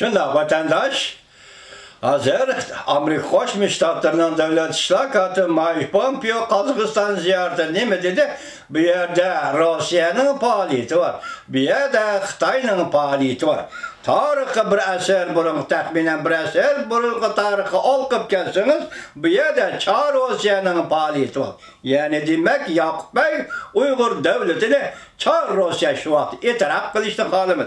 Şunda vatandaş hazır Amerika Koşmuş Ştatlarının devlet işlakatı Mike Pompeo Kazakistan ziyareti ne mi dedi? Bir yerde Rusya'nın faaliyeti var. Bir yerde Xitay'ın faaliyeti var. Tarixi bir eser burun, tahminen bir eser burun tarixi olqıp kelsiniz, bir yerde Çar Rusya'nın faaliyeti var. Yani demek Yakup Bey Uygur devletini Çar Rusya şu vakit itiraf kılıştı halimiz.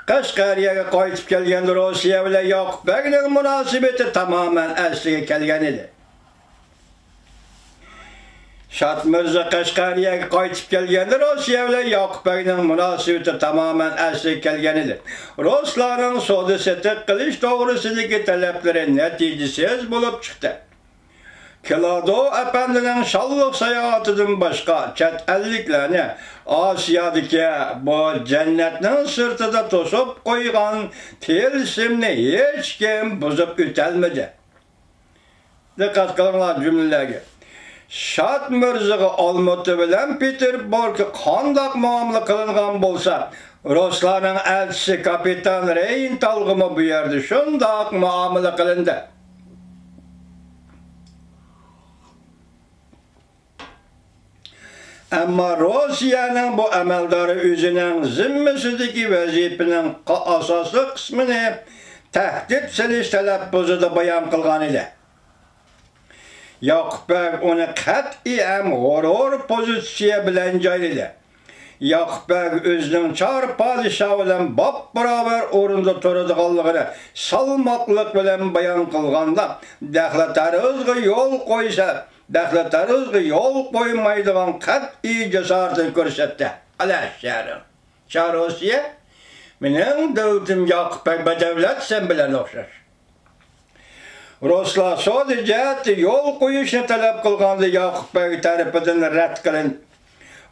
Qashqariyaga qaytib kelgan Rossiya bilan Yakup Bey'ning munosabati tamamen asliga kelgan edi. Shat Mirza Qashqariyaga qaytib kelganda Rossiya bilan Yakup Bey'ning munosabati tamamen asliga kelgan edi. Ruslarning savdo-sotiq qilish to'g'risidagi talablari natijasiz bo'lib chiqdi. Kilado efendinin şallık seyahatinden başka chet elliklerini Asiyadaki bu cennetin sırtıda tosup koygan tilsimni hiç kim bozup ötelmedi. Dikkat kılınlar cümlelerine. Shat Mirzaga Olmoti bilan Peterburgga qanday muomala qilingan bo'lsa, Ruslarning elchisi kapitan Reyntalg'imi bu yerda shunday muomala qilindi. Ama Rusya'nın bu əməldarı özünün zimmesideki vəzifinin asası qismini təhdid siliş tələbbüzüdə bayan qılğan idi. Yakup Bey onu qat'iyyən horor pozisiya bilən caylıdı. Yakup Bey özünün Çar padişahı bilən bab beraber orunda turadiganlığını salmaqlıq bilən bayan qılğanda dəxlətarızğı yol qoysa Dəxlətarızğı yol qoymaydıgan qat'i cesaretini göstərdi. Aləşşərim. Çar Rusiya, mənim dövlətim Yakup Bey bədəvlət sən bilən oxşar. Ruslar sadəcə yol qoyuşunu tələb qılğandı Yakup Bey tərəfindən rədd qılındı.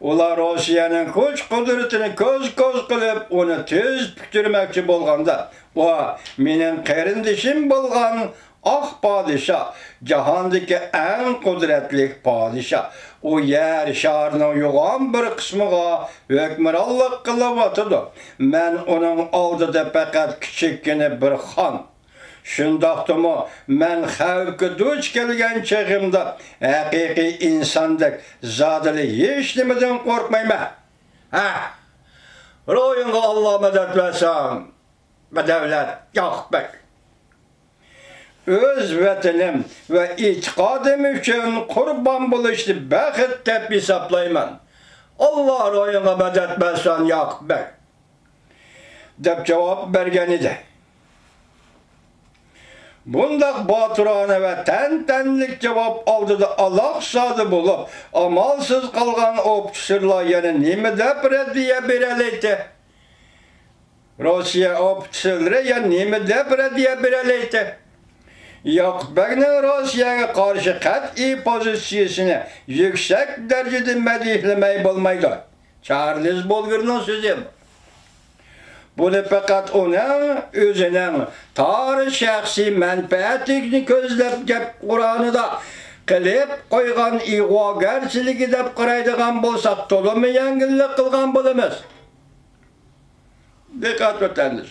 Ular Rusiyanın kuch qudretini ko'z qilib, onu tez bitirmoqchi bo'lganda, bu mening qarindishim bo'lgan Ak padişah, cahandaki en kudretli padişah. O yer şarının yoğan bir kısmıga hükmürallık kılıvatıdı. Men onun aldıda fakat küçükkene bir xan. Şundaqdımı men xavki duç kelgen çağımda hakiki insandık zadili hiç nimeden korkmayma. Royunga Allah medet versin. Bedevlet Yakup Bey. Öz vətənim və itiqadım üçün qurban buluşdu bəxət deb hesablayman. Allah royuna mədət versin Yakup Bey. Deb cavab bergen idi. Bundaq batırana və tənlik cavab aldı da Allah sadı bulup, amalsız qalğan opçısırlar yəni nemi deb rəddiyə berələydi. Rusiya opçısırları yəni nemi deb rəddiyə berələydi. Yakup Bey'nin Rusya'ya karşı kat'i pozisyasını yüksek derecede medihlemeyi bulmaydı. Charles Bolger'ın sözü bu. Bunu fakat onun özünün tarih şahsi menfaatini közlep gep Kur'an'da kılıp koygan igvagerçiligi dep qaraydigan bolsak tolumu yengillik kılgan bulumuz. Dikkat öteniz.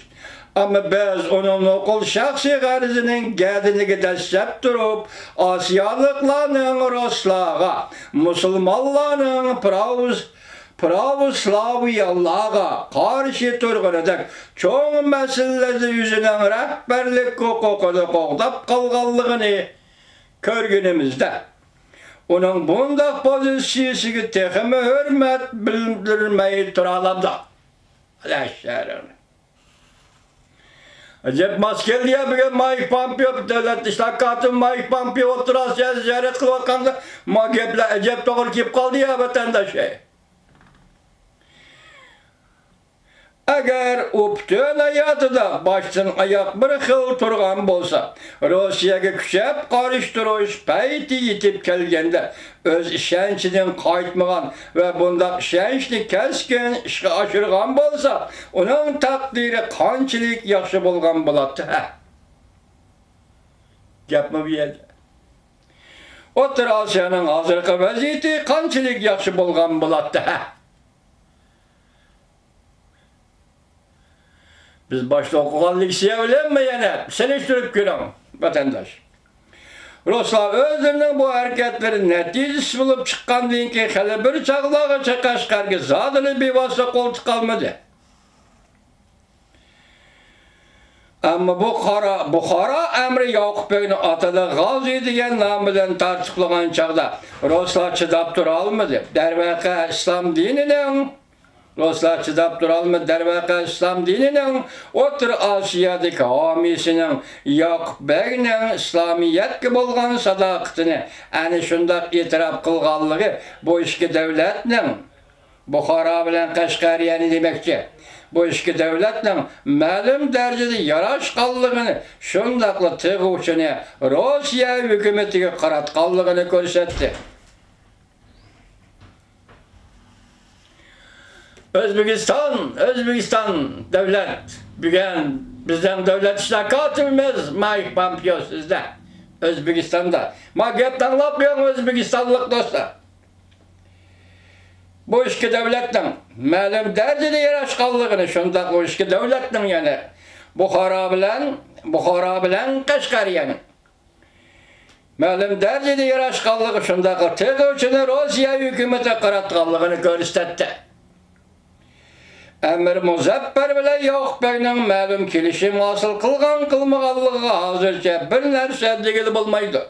Ama biz onun okul şahsi garizinin gedini destek durup Asiyalıklarının Ruslağa, Musulmanların Pravoslavyalığa karşı turganadak çoğun meselesi yüzünden rehberlik hukukunu qoğdap kalganlığını körgünümüzde. Onun bundaq pozisyasını tekimi hürmet bildirmeyi turalamda. Aləşşərim. Acep maskeliye bugün Mike Pompeo, devlet işlakatı Mike Pompeo oturasıya ziyaret kılmakanda mageple acep doğru kip kaldı ya vatandaş şey. Eğer o bütün hayatıda baştan ayak bir xil turgan bolsa, Rusiyaga küçep karıştırış payti yetip kelgende öz işençiden kaytmagan ve bundaq işençni keskin işe aşırgan bolsa, onun takdiri qanchalik yaxshi bolgan bolapti. Gapmi bu yerda? O'rta Osiyoning hozirgi vaziyati qanchalik yaxshi bolgan bolapti. Biz başta okugan liksiye bilenme yana, seliştirip görün vatandaş. Ruslar özlerinin bu hareketleri neticesi bulup çıkan deyin ki hele bir çağlağa Kaşgarga zadını bir vasıta koltuk kalmadı. Ama Bukhara emri Yakup Bey'in atada Gazi deyen nam bilen tartışılan çağda Ruslar çıdap duralmadı. Dervaka İslam dininin Ruslar çıdap duralmadı. Dervaka İslam dininin Otur Asya'daki hamisinin Yakup Bey'in İslamiyetki bolgan sadakatini ani şundak itiraf kılganlığı bu işki devletinin Bukhara bilen Kaşgariyani demekçi. Bu işki devletinin ma'lum derecede yaraşqanlığını, şundaqlı tığuşunu Rusya hükümetiga qaratqanlığını ko'rsatdi. Özbekistan devlet, bugün bizden devlet işlakatımız Mike Pompeo sizde, Özbekistan'da. Ma gep tanlapmayan Özbekistanlık dostlar. Bu işki devletin ma'lum derecede yaraşqanlığını, şundaq bu işki devletin yani Bukhara bilen Kaşgariyani ma'lum derecede yaraşqanlığı şundaq tığuşunu Rusya hükümeti qaratqanlığını ko'rsatdi. Emir Muzaffer bilen Yakup Bey'nin ma'lum kelishim hosil qilgan qilmaganligi hozircha bir narsa degili bo'lmaydi.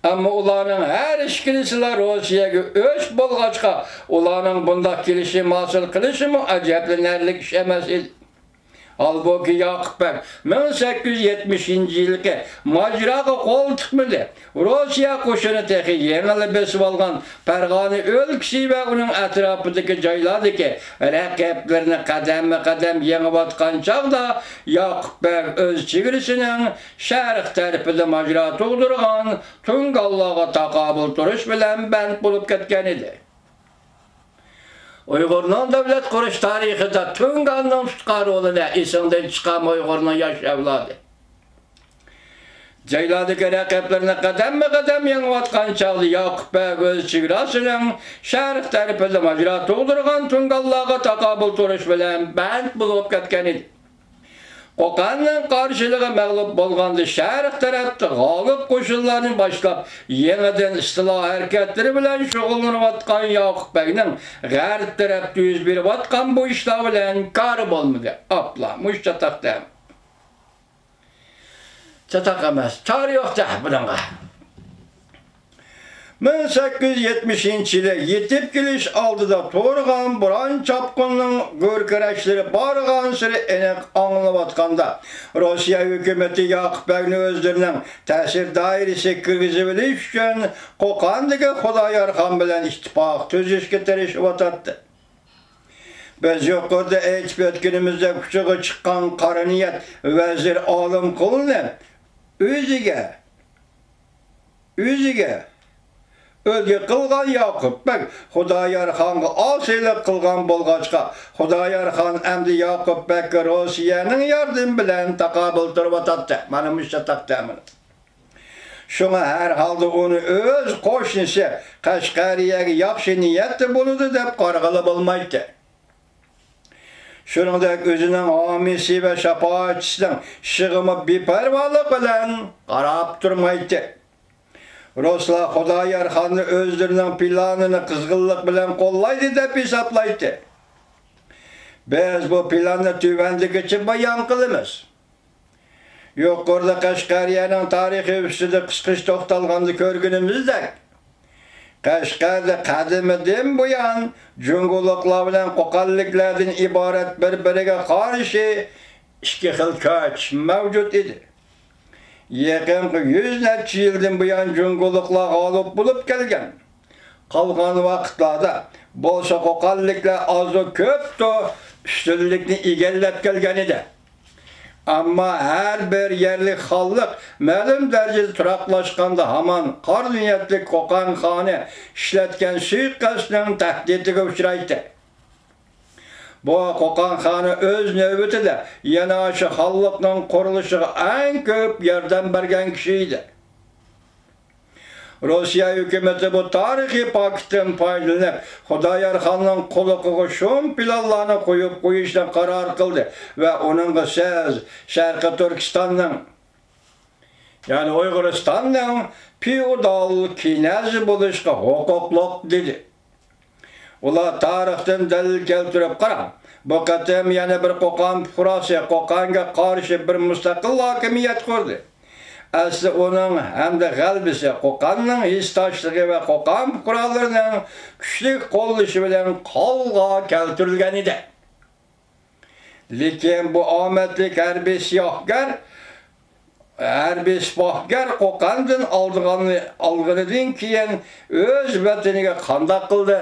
Ama ularning her ishkilisilar Rossiyaga o'ch bo'lg'achqa, ularning bundaq kelishim hosil qilishimi ajablanarli ish emas edi. Halbuki Yakup Bey 1870-yilgi majraga qo'l tiqmadi. Rossiya qo'shini texi yengilib besib olgan Farg'ona o'lkasi va uning atrofidagi joylardagi raqiblarni qadam-qadam yengib chog'da Yakup Bey o'z chegarasining sharq tarafida majra tug'dirgan Tungallarga taqobil turish bilan band bo'lib ketgan edi. Uyg'urning davlat qurish tarixida Tungalning tutqaruvini esimdan chiqqan Uyg'urning yosh avlodi. Joylardagi raqiblarni qadam-qadam yengayotgan chog'da Yakup Bey o'z chegarasining sharq tarafida majra tug'dirgan Tungallarga taqobil turish bilan band bo'lib ketgan edi. Qo'qonning qarshiligi mag'lub bo'lganda sharq tarafda g'olib qo'shinlarni boshlab yangidan istilo harakatlari bilan shug'ullanayotgan Yakup Beyning g'arb tarafda yuz berayotgan bu ishlar bilan kori bo'lmadi. Apla, mushtataqda. Çatak emas, çare yo'qda bunga. 1870-yilda yetib kelish oldida to'rg'an Buran chopqinning go'rkarashlari borgan siri aniq anglayotganda Rossiya hukumati Yakup Bey'ni o'zlarining ta'sir doirasiga kirgizib olish uchun Qo'qondagi Xudoyorxon bilan ittifoq tuzishga tirishayotdi. Biz yuqorida aytib o'tganimizda kuchiga chiqqan qora niyat vazir olim qulni o'ziga o'lga qilgan Yakup Bey Xudoyorxonga osiylik qilgan bo'lg'achqa Xudoyorxon endi Yakup Beyga Rossiyaning yordami bilan taqobil turibdi. Mana musha taqdimini. Şuna her halda onu o'z qo'shnisi Qashqariyaga yaxshi niyatda bo'ladi deb qarg'alab olmaydi. Shuningdek o'zining homiysi va shafoatchisining shig'imi beparvolik bilan qarab turmaydi. Ruslar Xudoyorxonni o'zlarining planini qizg'inlik bilan qo'llaydi deb hisoblaydi. Biz bu planni tuvandigacha bayon qilamiz. Yuqorida Qashqariyaning tarixi ustida qisqacha to'xtalganda ko'rganimizdek, Qashqarda qadimidan buyon junguliqlar bilan qo'qonliklardan iborat bir-biriga qarshi ikki xil kuch mavjud edi. Yaqinqi 100 necha yildan buyon junguliqlar g'olib bo'lib kelgan. Qolgan vaqtlarda bo'lsa qo'qonliklar oz-ko'pto ustunlikni egallab kelgan edi. Ammo har bir yerlik xalq ma'lum darajada turaqlashganda hamon qor niyatli Qo'qon xoni ishlatgan suiqasdning tahdidiga uchraydi. Bu Qo'qon xoni o'z navbatida yana shu xalqning qurilishiga eng ko'p yordam bergan kishi edi. Rusya hükümeti bu tarihi paketten paylanıp Xudayarxanның quluqiga şum planlarını koyup koyuşdan karar kıldı ve onun siz Şarkı Türkistan'ın yani Uyguristan'ın feodal kinezi buluşqa hukukluq dedi. Ular tarixten delil keltirip qaram. Bu qatam yana bir Qo'qon fuqarosi Qo'qonga qarshi bir mustaqil hokimiyat qurdi. Asli onun hamda g'albisi Qo'qonning histoshlig'i va Qo'qon fuqarolarining kuchli qo'llashi bilan qo'lga keltirilgan edi. Lekin bu omadli harbiy sipohgar Qo'qondan olganidan keyin o'z vataniga qandoq qildi?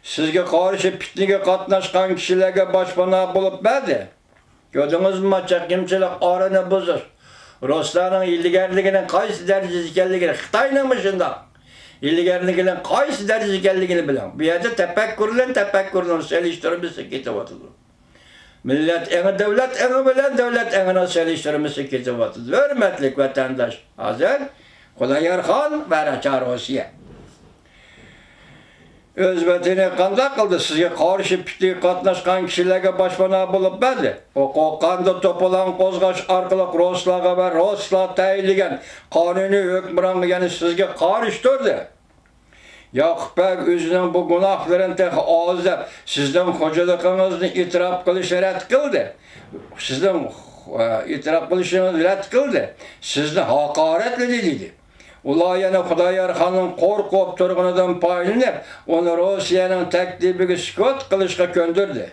Sizga qarshi pitniga qatnashgan kishilarga boshpana bo'lib berdi. Gördünüzmü çekimçilik oranı buzur. Ruslarning illigarliginin qaysi darajada ekanligini Xitoyning shunda. Illigarliginin qaysi darajada ekanligini bilan. Bu yerda tafakkurni selishtirmasa ketyapti. Millat eng davlat eng bilan davlat engini selishtirmasa ketyapti. Hurmatli vatandosh, hozir Xudayarxon va Rossiya öz vatani qanday qildi? Sizga qarshi pitniga qatnashgan kishilarga boshpana bo'lib berdi. O Qo'qonda to'polon qo'zg'ash orqali Ruslarga va Ruslar tayinlagan qonuniy hukmronga yana sizga qarshi turdi. Yoqub aka o'zining bu gunohlarini tex ozab, sizning xo'jaligingizni e'tirof qilishni rad qildi. Sizning e'tirof qilishingizni rad qildi. Sizni haqoratladi dedi. Ular yana Xudayarxonning qo'rqib turganidan paylanib, uni Rossiyaning taklifiga sukut qilishga ko'ndirdi.